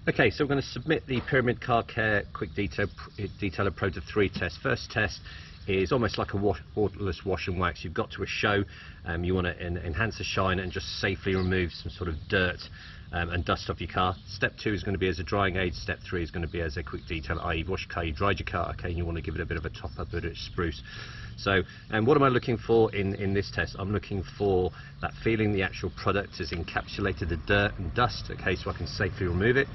Okay, so we're going to submit the Pyramid Car Care Quick Detailer Pro to 3 test. First test is almost like a waterless wash and wax. You've got to a show, you want to enhance the shine and just safely remove some sort of dirt and dust off your car. Step 2 is going to be as a drying aid. Step 3 is going to be as a quick detail, i.e. you've washed your car, you dried your car, okay, and you want to give it a bit of a top up, a bit of spruce. So, and what am I looking for in this test? I'm looking for that feeling the actual product has encapsulated the dirt and dust, okay, so I can safely remove it.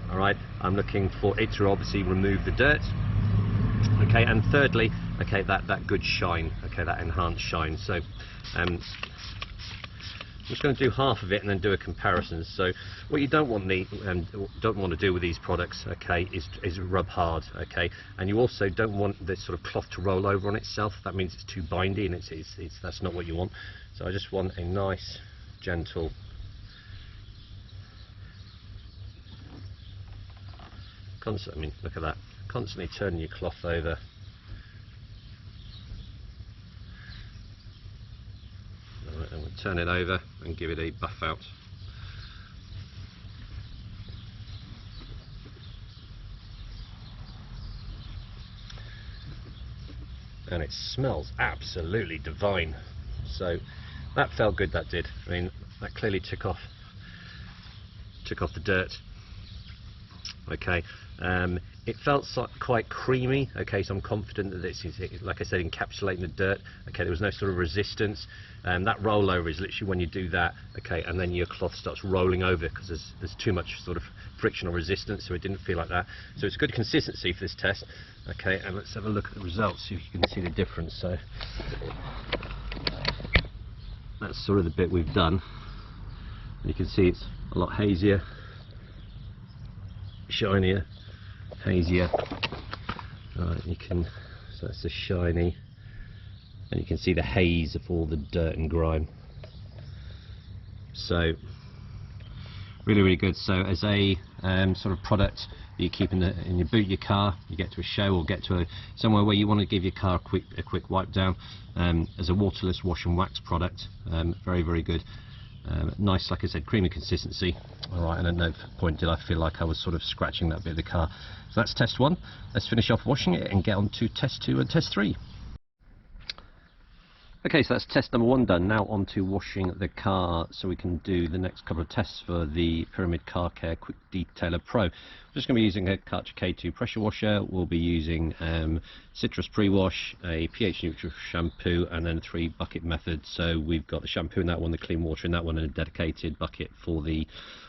Alright, I'm looking for it to obviously remove the dirt. Okay, and thirdly, okay, that good shine, okay, that enhanced shine. So I'm just going to do half of it and then do a comparison. So what you don't want to do with these products, okay, is rub hard, okay, and you also don't want this sort of cloth to roll over on itself. That means it's too bindy, and that's not what you want. So I just want a nice, gentle. I mean, look at that. Constantly turning your cloth over. Alright, and we'll turn it over and give it a buff out. And it smells absolutely divine. So that felt good, that did. I mean, that clearly took off the dirt. Okay, it felt quite creamy. Okay, so I'm confident that this is, like I said, encapsulating the dirt. Okay, there was no sort of resistance. That rollover is literally when you do that, okay, and then your cloth starts rolling over because there's too much sort of friction or resistance, so it didn't feel like that. So it's good consistency for this test. Okay, and let's have a look at the results, see if you can see the difference. So that's sort of the bit we've done. You can see it's a lot hazier, shinier, hazier. Right, so that's the shiny, and you can see the haze of all the dirt and grime. So really, really good. So as a sort of product that you keep in your boot of your car, you get to a show or get to somewhere where you want to give your car a quick wipe down, as a waterless wash and wax product, very, very good. Nice, like I said, creamy consistency. Alright, and at no point did I feel like I was sort of scratching that bit of the car. So that's test 1. Let's finish off washing it and get on to test 2 and test 3. Okay, so that's test number 1 done. Now on to washing the car, so we can do the next couple of tests for the Pyramid Car Care Quick Detailer Pro. I'm just going to be using a Karcher K2 pressure washer. We'll be using citrus pre-wash, a pH neutral shampoo, and then a 3 bucket method. So we've got the shampoo in that one, the clean water in that one, and a dedicated bucket for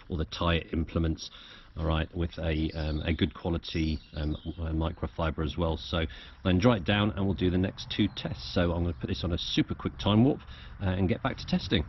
all the tyre implements. Alright, with a good quality microfiber as well. So then dry it down and we'll do the next 2 tests. So I'm going to put this on a super quick time warp and get back to testing.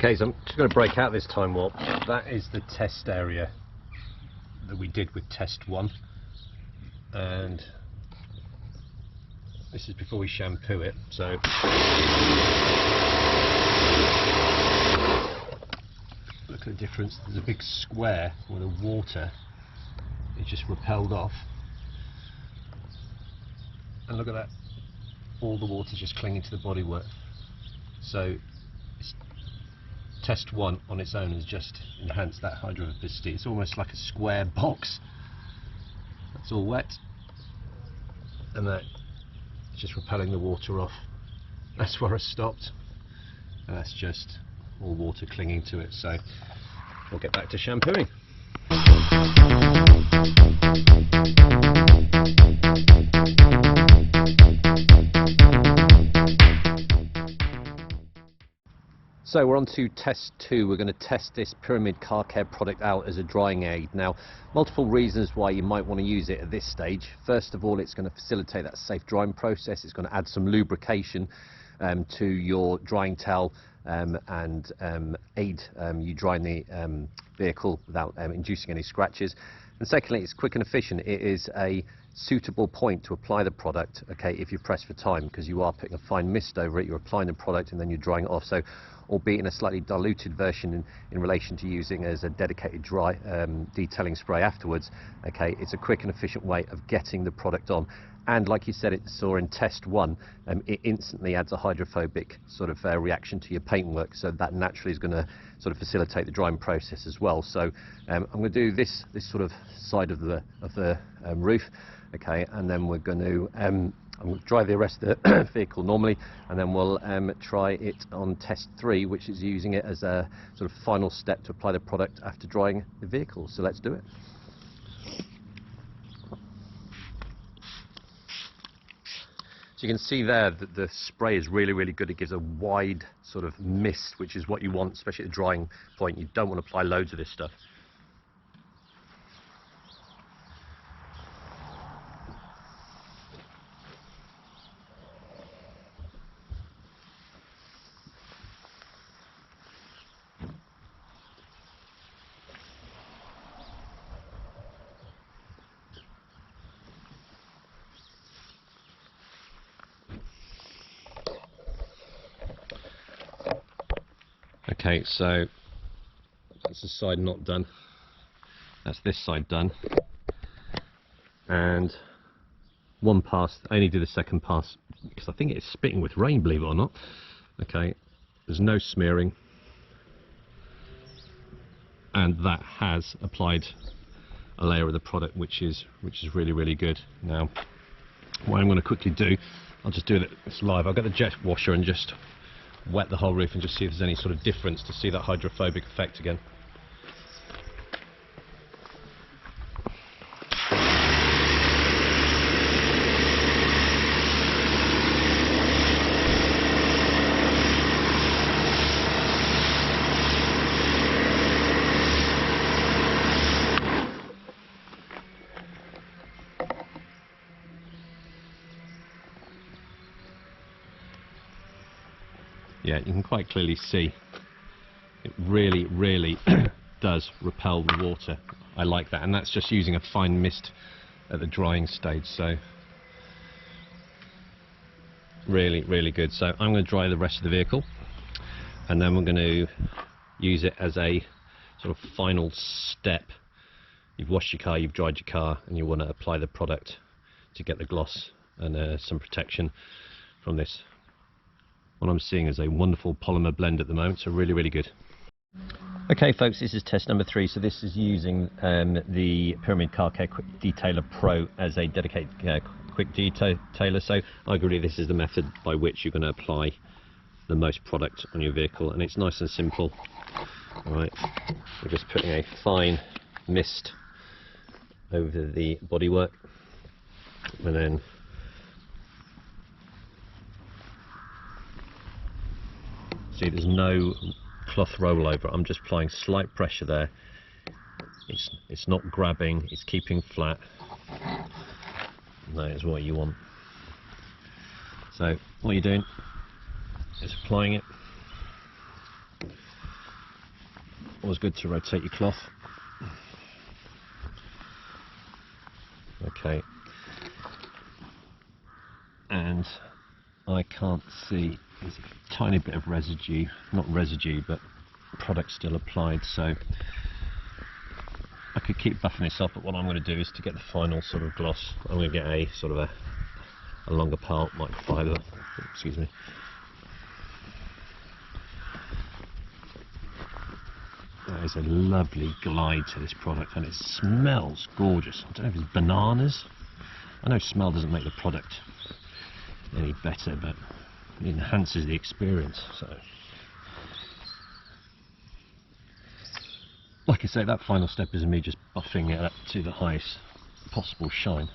Okay, so I'm just going to break out this time warp. That is the test area that we did with test 1, and this is before we shampoo it. So look at the difference. There's a big square where the water is just repelled off, and look at that, all the water's just clinging to the bodywork. So test 1 on its own has just enhanced that hydrophobicity. It's almost like a square box that's all wet, and that is just repelling the water off. That's where I stopped, and that's just all water clinging to it. So we'll get back to shampooing. So we're on to test 2. We're going to test this Pyramid Car Care product out as a drying aid. Now, multiple reasons why you might want to use it at this stage. First of all, it's going to facilitate that safe drying process. It's going to add some lubrication to your drying towel and aid you drying the vehicle without inducing any scratches. And secondly, it's quick and efficient. It is a suitable point to apply the product, okay, if you press for time, because you are putting a fine mist over it, you're applying the product and then you're drying it off. So, albeit in a slightly diluted version in relation to using as a dedicated dry detailing spray afterwards, okay, it's a quick and efficient way of getting the product on. And like you said, it saw in test 1, it instantly adds a hydrophobic sort of reaction to your paintwork, so that naturally is going to sort of facilitate the drying process as well. So I'm going to do this sort of side of the roof, okay, and then we're going to I'm going to dry the rest of the vehicle normally, and then we'll try it on test 3, which is using it as a sort of final step to apply the product after drying the vehicle. So let's do it. So you can see there that the spray is really, really good. It gives a wide sort of mist, which is what you want, especially at the drying point. You don't want to apply loads of this stuff. Okay, so that's the side not done. That's this side done. And one pass, I only do the second pass because I think it's spitting with rain, believe it or not. Okay, there's no smearing. And that has applied a layer of the product, which is really, really good. Now, what I'm going to quickly do, I'll just do this live. I'll get the jet washer and just wet the whole roof and just see if there's any sort of difference, to see that hydrophobic effect again. Yeah, you can quite clearly see it really, really does repel the water. I like that, and that's just using a fine mist at the drying stage, so really, really good. So I'm going to dry the rest of the vehicle, and then we're going to use it as a sort of final step. You've washed your car, you've dried your car, and you want to apply the product to get the gloss and some protection from this. What I'm seeing is a wonderful polymer blend at the moment, so really, really good. Okay folks, this is test number 3. So this is using the Pyramid Car Care Quick Detailer Pro as a dedicated quick detailer. So I agree this is the method by which you're going to apply the most product on your vehicle, and it's nice and simple. Alright, we're just putting a fine mist over the bodywork, and then see there's no cloth rollover. I'm just applying slight pressure there. It's not grabbing, it's keeping flat. And that is what you want. So what you're doing is applying it always good to rotate your cloth. Okay, and I can't see, there's a tiny bit of residue, not residue but product still applied, so I could keep buffing this up, but what I'm going to do is to get the final sort of gloss, I'm going to get a sort of a longer part microfiber, excuse me. That is a lovely glide to this product, and it smells gorgeous. I don't know if it's bananas. I know smell doesn't make the product any better, but it enhances the experience. So, like I say, that final step is me just buffing it up to the highest possible shine.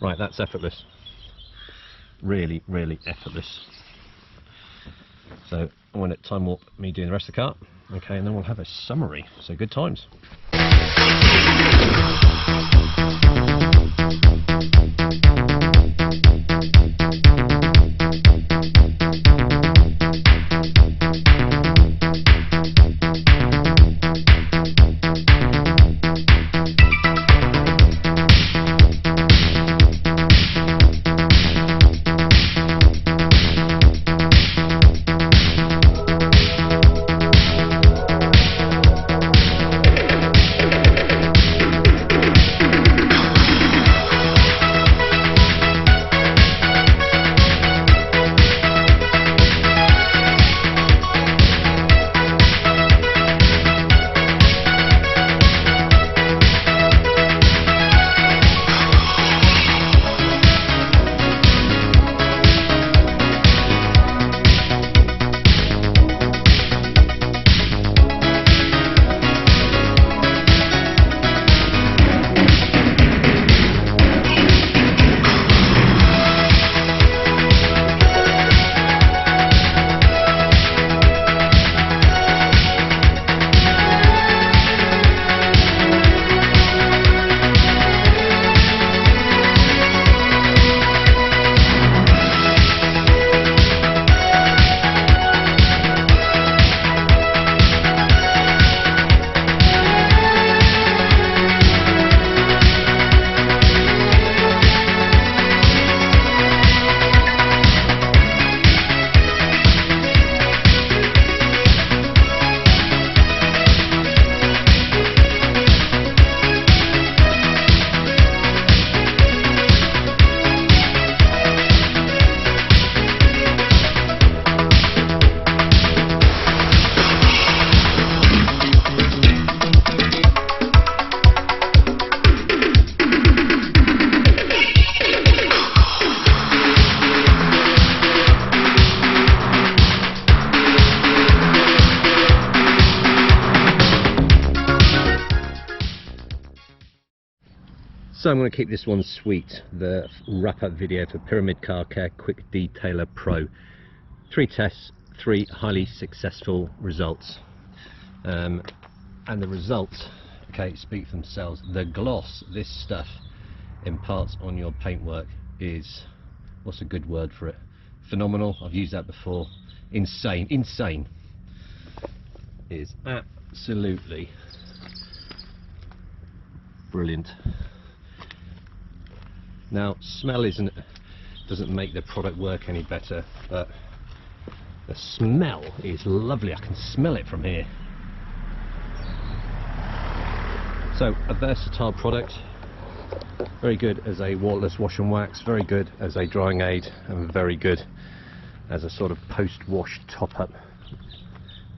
Right, that's effortless. Really, really effortless. So I'm going to time warp me doing the rest of the car. Okay, and then we'll have a summary. So good times. So I'm going to keep this one sweet, the wrap-up video for Pyramid Car Care Quick Detailer Pro. 3 tests, 3 highly successful results. And the results, okay, speak for themselves. The gloss this stuff imparts on your paintwork is, what's a good word for it? Phenomenal. I've used that before. Insane. Insane. It is absolutely brilliant. Now, smell doesn't make the product work any better, but the smell is lovely. I can smell it from here. So, a versatile product, very good as a waterless wash and wax, very good as a drying aid, and very good as a sort of post-wash top-up.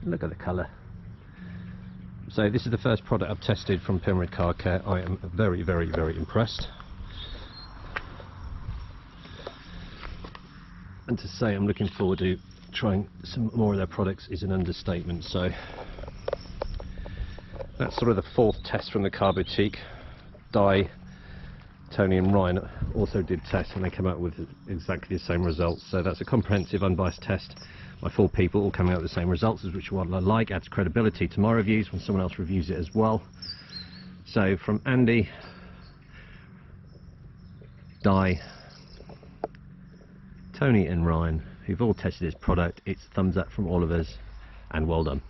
Look at the colour. So this is the first product I've tested from Pyramid Car Care. I am very, very, very impressed. And to say I'm looking forward to trying some more of their products is an understatement. So that's sort of the 4th test from the Car Boutique. Di, Tony and Ryan also did tests, and they came out with exactly the same results. So that's a comprehensive, unbiased test by 4 people, all coming out with the same results, which is what I like. Adds credibility to my reviews when someone else reviews it as well. So from Andy, Di, Tony and Ryan, who've all tested this product, it's thumbs up from all of us, and well done.